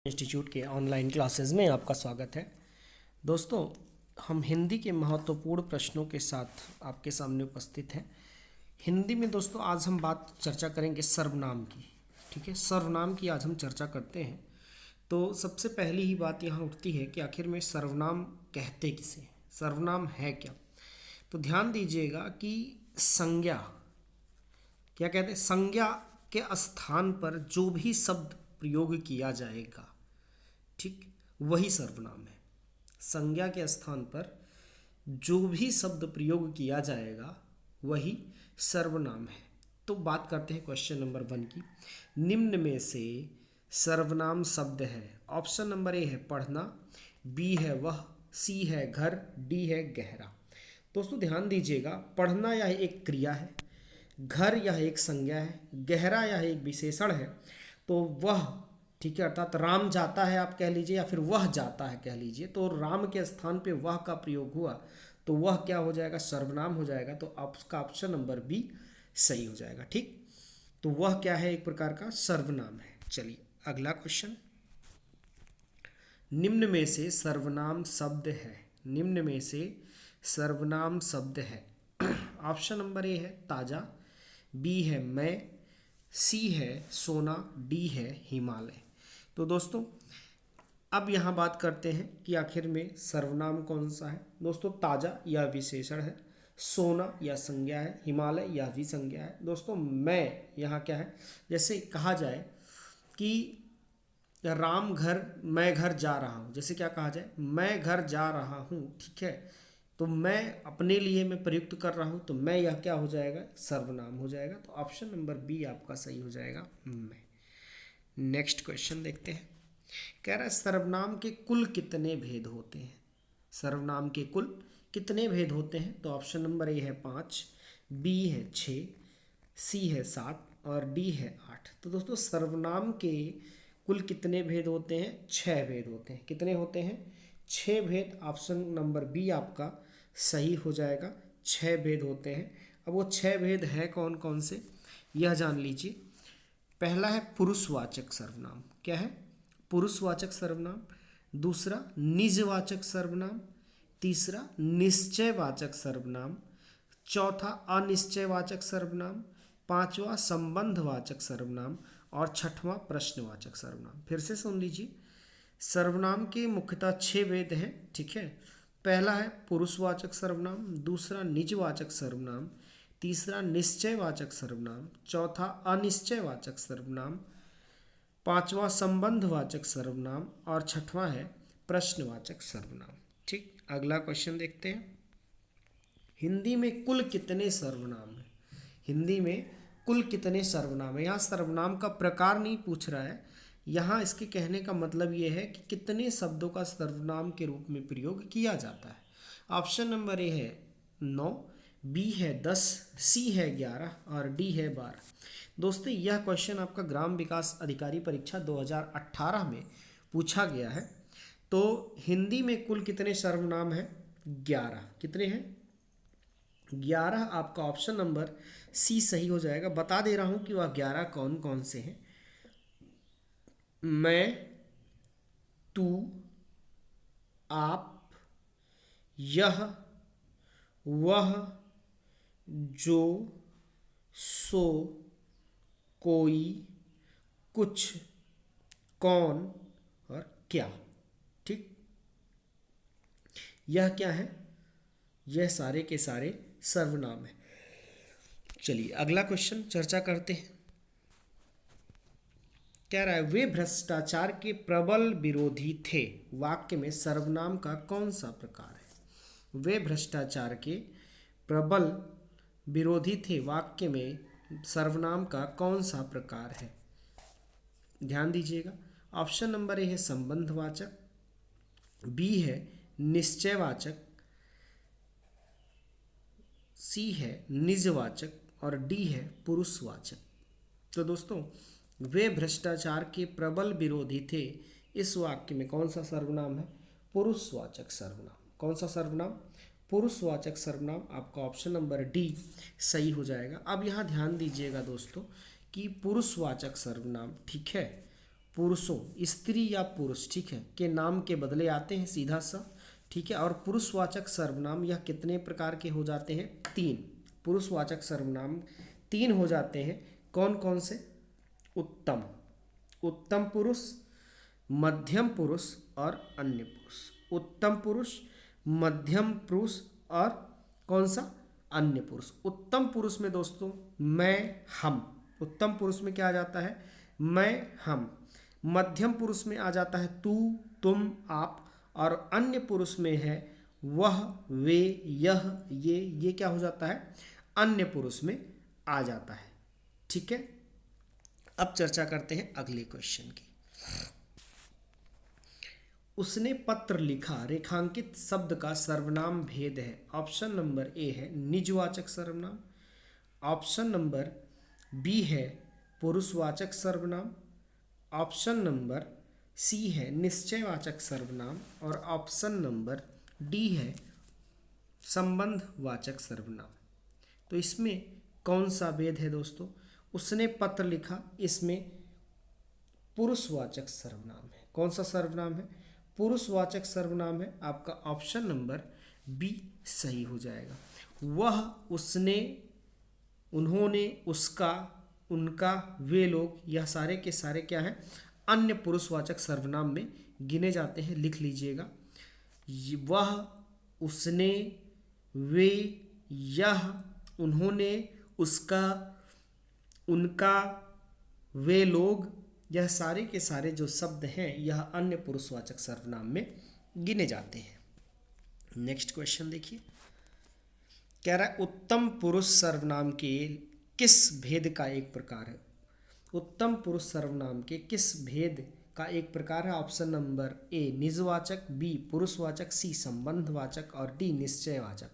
Institute के online classes में आपका स्वागत है। दोस्तों, हम हिंदी के महत्वपूर्ण प्रश्नों के साथ आपके सामने उपस्थित हैं। हिंदी में दोस्तों आज हम चर्चा करेंगे सर्वनाम की। ठीक है, सर्वनाम की आज हम चर्चा करते हैं। तो सबसे पहली ही बात यहाँ उठती है कि आखिर में सर्वनाम कहते किसे, सर्वनाम है क्या। तो ध्यान दीजिएगा कि संज्ञा, क्या कहते हैं, संज्ञा के स्थान पर जो भी शब्द प्रयोग किया जाएगा, ठीक, वही सर्वनाम है। संज्ञा के स्थान पर जो भी शब्द प्रयोग किया जाएगा वही सर्वनाम है। तो बात करते हैं क्वेश्चन नंबर 1 की। निम्न में से सर्वनाम शब्द है। ऑप्शन नंबर ए है पढ़ना, बी है वह, सी है घर, डी है गहरा। दोस्तों ध्यान दीजिएगा, पढ़ना यह एक क्रिया है, घर यह एक संज्ञा है, गहरा यह एक विशेषण है। तो वह, ठीक है, अर्थात राम जाता है आप कह लीजिए, या फिर वह जाता है कह लीजिए। तो राम के स्थान पे वह का प्रयोग हुआ तो वह क्या हो जाएगा, सर्वनाम हो जाएगा। तो आपका ऑप्शन नंबर बी सही हो जाएगा। ठीक, तो वह क्या है, एक प्रकार का सर्वनाम है। चलिए अगला क्वेश्चन। निम्न में से सर्वनाम शब्द है। निम्न में से सर्वनाम शब्द है। ऑप्शन नंबर ए है ताजा, बी है मैं, सी है सोना, डी है हिमालय। तो दोस्तों अब यहाँ बात करते हैं कि आखिर में सर्वनाम कौन सा है। दोस्तों ताजा यह विशेषण है, सोना यह संज्ञा है, हिमालय यह भी संज्ञा है। दोस्तों मैं यहाँ क्या है, जैसे कहा जाए कि राम घर, मैं घर जा रहा हूँ, जैसे क्या कहा जाए, मैं घर जा रहा हूँ। ठीक है, तो मैं अपने लिए मैं प्रयुक्त कर रहा हूँ, तो मैं यह क्या हो जाएगा, सर्वनाम हो जाएगा। तो ऑप्शन नंबर बी आपका सही हो जाएगा, मैं। नेक्स्ट क्वेश्चन देखते हैं। कह रहा है सर्वनाम के कुल कितने भेद होते हैं। सर्वनाम के कुल कितने भेद होते हैं। तो ऑप्शन नंबर ए है 5, बी है 6, सी है 7 और डी है 8। तो दोस्तों सर्वनाम के कुल कितने भेद होते हैं, 6 भेद होते हैं। कितने होते हैं, 6 भेद। ऑप्शन नंबर बी आपका सही हो जाएगा, 6 भेद होते हैं। अब वो 6 भेद हैं कौन कौन से, यह जान लीजिए। पहला है पुरुषवाचक सर्वनाम, क्या है, पुरुषवाचक सर्वनाम। दूसरा निजवाचक सर्वनाम। तीसरा निश्चयवाचक सर्वनाम। चौथा अनिश्चयवाचक सर्वनाम। पांचवा संबंधवाचक सर्वनाम और छठवां प्रश्नवाचक सर्वनाम। फिर से सुन लीजिए, सर्वनाम के मुख्यतः 6 भेद हैं। ठीक है, पहला है पुरुषवाचक सर्वनाम, दूसरा निजवाचक सर्वनाम, तीसरा निश्चयवाचक सर्वनाम, चौथा अनिश्चयवाचक सर्वनाम, पांचवा संबंधवाचक सर्वनाम और छठवां है प्रश्नवाचक सर्वनाम। ठीक, अगला क्वेश्चन देखते हैं। हिंदी में कुल कितने सर्वनाम हैं। हिंदी में कुल कितने सर्वनाम है। यहाँ सर्वनाम का प्रकार नहीं पूछ रहा है, यहाँ इसके कहने का मतलब ये है कि कितने शब्दों का सर्वनाम के रूप में प्रयोग किया जाता है। ऑप्शन नंबर ए है 9, बी है 10, सी है 11 और डी है 12। दोस्तों यह क्वेश्चन आपका ग्राम विकास अधिकारी परीक्षा 2018 में पूछा गया है। तो हिंदी में कुल कितने सर्वनाम हैं, 11। कितने हैं, 11। आपका ऑप्शन नंबर सी सही हो जाएगा। बता दे रहा हूं कि वह 11 कौन कौन से हैं। मैं, तू, आप, यह, वह, जो, सो, कोई, कुछ, कौन और क्या। ठीक, यह क्या है, यह सारे के सारे सर्वनाम है। चलिए अगला क्वेश्चन चर्चा करते हैं। कह रहा है वे भ्रष्टाचार के प्रबल विरोधी थे। वाक्य में सर्वनाम का कौन सा प्रकार है। वे भ्रष्टाचार के प्रबल विरोधी थे। वाक्य में सर्वनाम का कौन सा प्रकार है। ध्यान दीजिएगा, ऑप्शन नंबर ए है संबंधवाचक, बी है निश्चयवाचक, सी है निजवाचक और डी है पुरुषवाचक। तो दोस्तों वे भ्रष्टाचार के प्रबल विरोधी थे, इस वाक्य में कौन सा सर्वनाम है, पुरुषवाचक सर्वनाम। कौन सा सर्वनाम, पुरुषवाचक सर्वनाम। आपका ऑप्शन नंबर डी सही हो जाएगा। अब यहाँ ध्यान दीजिएगा दोस्तों कि पुरुषवाचक सर्वनाम, ठीक है, पुरुषों, स्त्री या पुरुष, ठीक है, के नाम के बदले आते हैं सीधा सा, ठीक है। और पुरुषवाचक सर्वनाम यह कितने प्रकार के हो जाते हैं? 3। पुरुषवाचक सर्वनाम 3 हो जाते हैं। कौन कौन से? उत्तम, उत्तम पुरुष, मध्यम पुरुष और अन्य पुरुष। उत्तम पुरुष, मध्यम पुरुष और कौन सा? अन्य पुरुष। उत्तम पुरुष में दोस्तों मैं, हम। उत्तम पुरुष में क्या आ जाता है? मैं, हम। मध्यम पुरुष में आ जाता है तू, तुम, आप। और अन्य पुरुष में है वह, वे, यह, ये क्या हो जाता है? अन्य पुरुष में आ जाता है, ठीक है। अब चर्चा करते हैं अगले क्वेश्चन की। उसने पत्र लिखा रेखांकित शब्द का सर्वनाम भेद है। ऑप्शन नंबर ए है निजवाचक सर्वनाम, ऑप्शन नंबर बी है पुरुषवाचक सर्वनाम, ऑप्शन नंबर सी है निश्चयवाचक सर्वनाम और ऑप्शन नंबर डी है संबंधवाचक सर्वनाम। तो इसमें कौन सा भेद है दोस्तों? उसने पत्र लिखा, इसमें पुरुषवाचक सर्वनाम है। कौन सा सर्वनाम है? पुरुषवाचक सर्वनाम है। आपका ऑप्शन नंबर बी सही हो जाएगा। वह, उसने, उन्होंने, उसका, उनका, वे लोग, यह सारे के सारे क्या है? अन्य पुरुषवाचक सर्वनाम में गिने जाते हैं। लिख लीजिएगा, वह, उसने, वे, यह, उन्होंने, उसका, उनका, वे लोग, यह सारे के सारे जो शब्द हैं यह अन्य पुरुषवाचक सर्वनाम में गिने जाते हैं। नेक्स्ट क्वेश्चन देखिए, कह रहा है उत्तम पुरुष सर्वनाम के किस भेद का एक प्रकार है? उत्तम पुरुष सर्वनाम के किस भेद का एक प्रकार है? ऑप्शन नंबर ए निजवाचक, बी पुरुषवाचक, सी संबंधवाचक और डी निश्चयवाचक।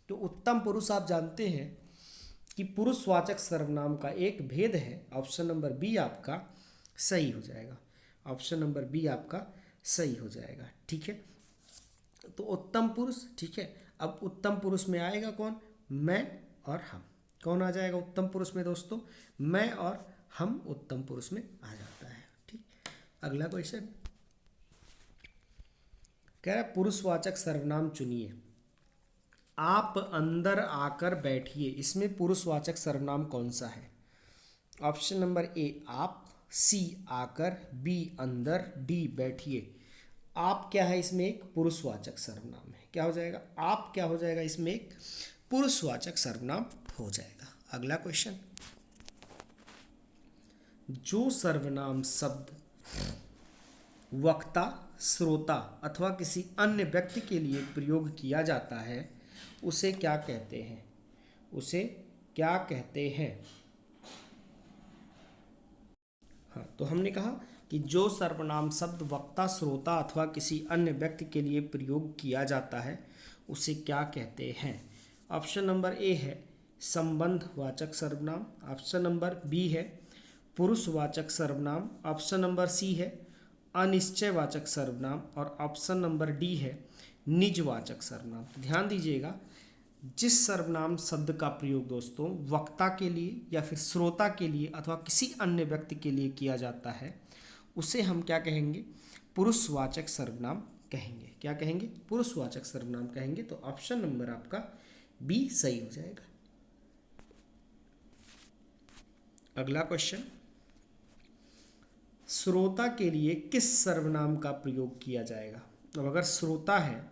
तो उत्तम पुरुष आप जानते हैं कि पुरुषवाचक सर्वनाम का एक भेद है। ऑप्शन नंबर बी आपका सही हो जाएगा। ऑप्शन नंबर बी आपका सही हो जाएगा, ठीक है। तो उत्तम पुरुष, ठीक है। अब उत्तम पुरुष में आएगा कौन? मैं और हम। कौन आ जाएगा उत्तम पुरुष में दोस्तों? मैं और हम उत्तम पुरुष में आ जाता है, ठीक। अगला क्वेश्चन कह रहा है पुरुषवाचक सर्वनाम चुनिए। आप अंदर आकर बैठिए, इसमें पुरुषवाचक सर्वनाम कौन सा है? ऑप्शन नंबर ए आप, सी आकर, बी अंदर, डी बैठिए। आप क्या है? इसमें एक पुरुषवाचक सर्वनाम है। क्या हो जाएगा? आप क्या हो जाएगा? इसमें एक पुरुषवाचक सर्वनाम हो जाएगा। अगला क्वेश्चन, जो सर्वनाम शब्द वक्ता, श्रोता अथवा किसी अन्य व्यक्ति के लिए प्रयोग किया जाता है उसे क्या कहते हैं? उसे क्या कहते हैं? हाँ, तो हमने कहा कि जो सर्वनाम शब्द वक्ता, श्रोता अथवा किसी अन्य व्यक्ति के लिए प्रयोग किया जाता है उसे क्या कहते हैं? ऑप्शन नंबर ए है संबंधवाचक सर्वनाम, ऑप्शन नंबर बी है पुरुषवाचक सर्वनाम, ऑप्शन नंबर सी है अनिश्चयवाचक सर्वनाम और ऑप्शन नंबर डी है निजवाचक सर्वनाम। ध्यान दीजिएगा, जिस सर्वनाम शब्द का प्रयोग दोस्तों वक्ता के लिए या फिर श्रोता के लिए अथवा किसी अन्य व्यक्ति के लिए किया जाता है उसे हम क्या कहेंगे? पुरुषवाचक सर्वनाम कहेंगे। क्या कहेंगे? पुरुषवाचक सर्वनाम कहेंगे। तो ऑप्शन नंबर आपका बी सही हो जाएगा। अगला क्वेश्चन, श्रोता के लिए किस सर्वनाम का प्रयोग किया जाएगा? अब अगर श्रोता है,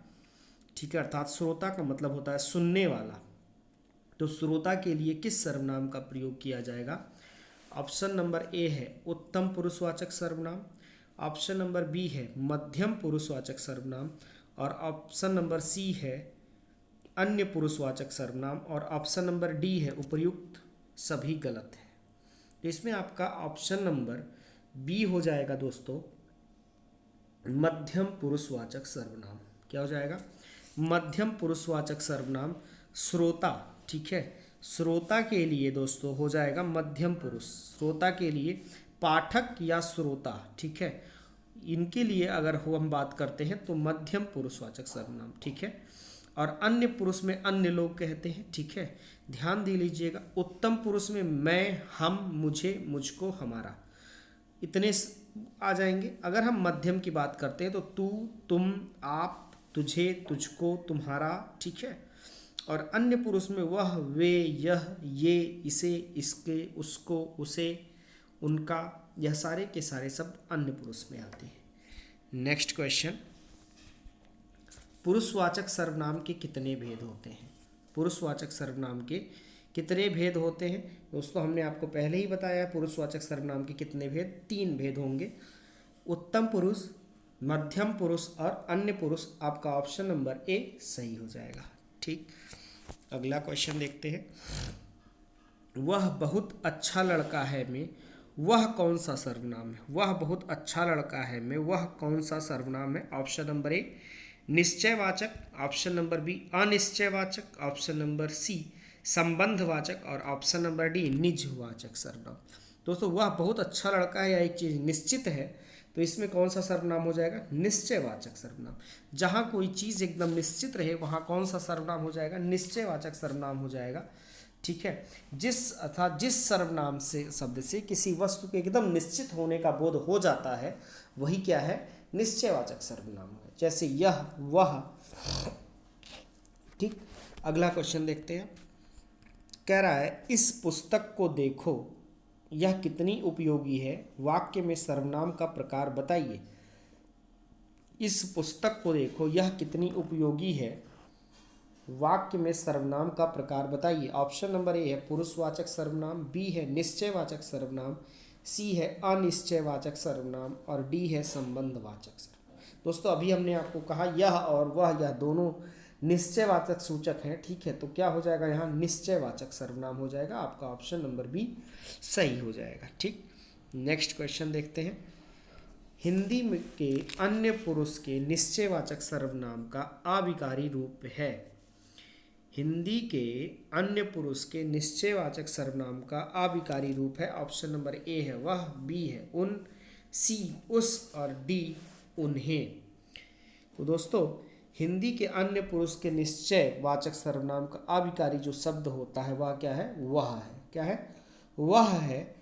ठीक है, अर्थात श्रोता का मतलब होता है सुनने वाला, तो श्रोता के लिए किस सर्वनाम का प्रयोग किया जाएगा? ऑप्शन नंबर ए है उत्तम पुरुषवाचक सर्वनाम, ऑप्शन नंबर बी है मध्यम पुरुषवाचक सर्वनाम और ऑप्शन नंबर सी है अन्य पुरुषवाचक सर्वनाम और ऑप्शन नंबर डी है उपर्युक्त सभी गलत है। तो इसमें आपका ऑप्शन नंबर बी हो जाएगा दोस्तों मध्यम पुरुषवाचक सर्वनाम। क्या हो जाएगा? मध्यम पुरुषवाचक सर्वनाम श्रोता, ठीक है, श्रोता के लिए दोस्तों हो जाएगा मध्यम पुरुष। श्रोता के लिए पाठक या श्रोता, ठीक है, इनके लिए अगर हम बात करते हैं तो मध्यम पुरुषवाचक सर्वनाम, ठीक है। और अन्य पुरुष में अन्य लोग कहते हैं, ठीक है। ध्यान दे लीजिएगा, उत्तम पुरुष में मैं, हम, मुझे, मुझको, हमारा, इतने आ जाएंगे। अगर हम मध्यम की बात करते हैं तो तू, तुम, आप, तुझे, तुझको, तुम्हारा, ठीक है। और अन्य पुरुष में वह, वे, यह, ये, इसे, इसके, उसको, उसे, उनका, यह सारे के सारे शब्द अन्य पुरुष में आते हैं। नेक्स्ट क्वेश्चन, पुरुषवाचक सर्वनाम के कितने भेद होते हैं? पुरुषवाचक सर्वनाम के कितने भेद होते हैं? दोस्तों हमने आपको पहले ही बताया पुरुषवाचक सर्वनाम के कितने भेद, 3 भेद होंगे, उत्तम पुरुष, मध्यम पुरुष और अन्य पुरुष। आपका ऑप्शन नंबर ए सही हो जाएगा। ठीक, अगला क्वेश्चन देखते हैं। वह बहुत अच्छा लड़का है में वह कौन सा सर्वनाम है? वह बहुत अच्छा लड़का है में वह कौन सा सर्वनाम है? ऑप्शन नंबर ए निश्चयवाचक, ऑप्शन नंबर बी अनिश्चयवाचक, ऑप्शन नंबर सी संबंधवाचक और ऑप्शन नंबर डी निजवाचक सर्वनाम। दोस्तों वह बहुत अच्छा लड़का है या एक चीज़ निश्चित है, तो इसमें कौन सा सर्वनाम हो जाएगा? निश्चयवाचक सर्वनाम। जहाँ कोई चीज़ एकदम निश्चित रहे वहाँ कौन सा सर्वनाम हो जाएगा? निश्चयवाचक सर्वनाम हो जाएगा। ठीक है, जिस सर्वनाम से शब्द से किसी वस्तु के एकदम निश्चित होने का बोध हो जाता है वही क्या है? निश्चयवाचक सर्वनाम है। जैसे यह, वह। ठीक, अगला क्वेश्चन देखते हैं। कह रहा है इस पुस्तक को देखो, यह कितनी उपयोगी है, वाक्य में सर्वनाम का प्रकार बताइए। इस पुस्तक को देखो, यह कितनी उपयोगी है, वाक्य में सर्वनाम का प्रकार बताइए। ऑप्शन नंबर ए है पुरुषवाचक सर्वनाम, बी है निश्चयवाचक सर्वनाम, सी है अनिश्चयवाचक सर्वनाम और डी है संबंधवाचक सर्वनाम। दोस्तों अभी हमने आपको कहा यह और वह, यह दोनों निश्चयवाचक सूचक हैं। ठीक है, तो क्या हो जाएगा यहाँ? निश्चयवाचक सर्वनाम हो जाएगा। आपका ऑप्शन नंबर बी सही हो जाएगा। ठीक, नेक्स्ट क्वेश्चन देखते हैं। हिंदी में के अन्य पुरुष के निश्चयवाचक सर्वनाम का अविकारी रूप है। हिंदी के अन्य पुरुष के निश्चयवाचक सर्वनाम का अविकारी रूप है। ऑप्शन नंबर ए है वह, बी है उन, सी उस और डी उन्हें। तो दोस्तों हिंदी के अन्य पुरुष के निश्चयवाचक सर्वनाम का अविकारी जो शब्द होता है वह क्या है? वह है। क्या है? वह है।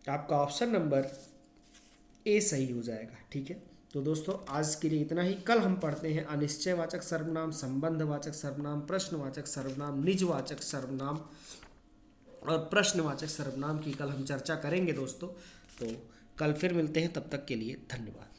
आपका ऑप्शन नंबर ए सही हो जाएगा। ठीक है, तो दोस्तों आज के लिए इतना ही। कल हम पढ़ते हैं अनिश्चयवाचक सर्वनाम, संबंधवाचक सर्वनाम, प्रश्नवाचक सर्वनाम, निजवाचक सर्वनाम और प्रश्नवाचक सर्वनाम की कल हम चर्चा करेंगे दोस्तों। तो कल फिर मिलते हैं, तब तक के लिए धन्यवाद।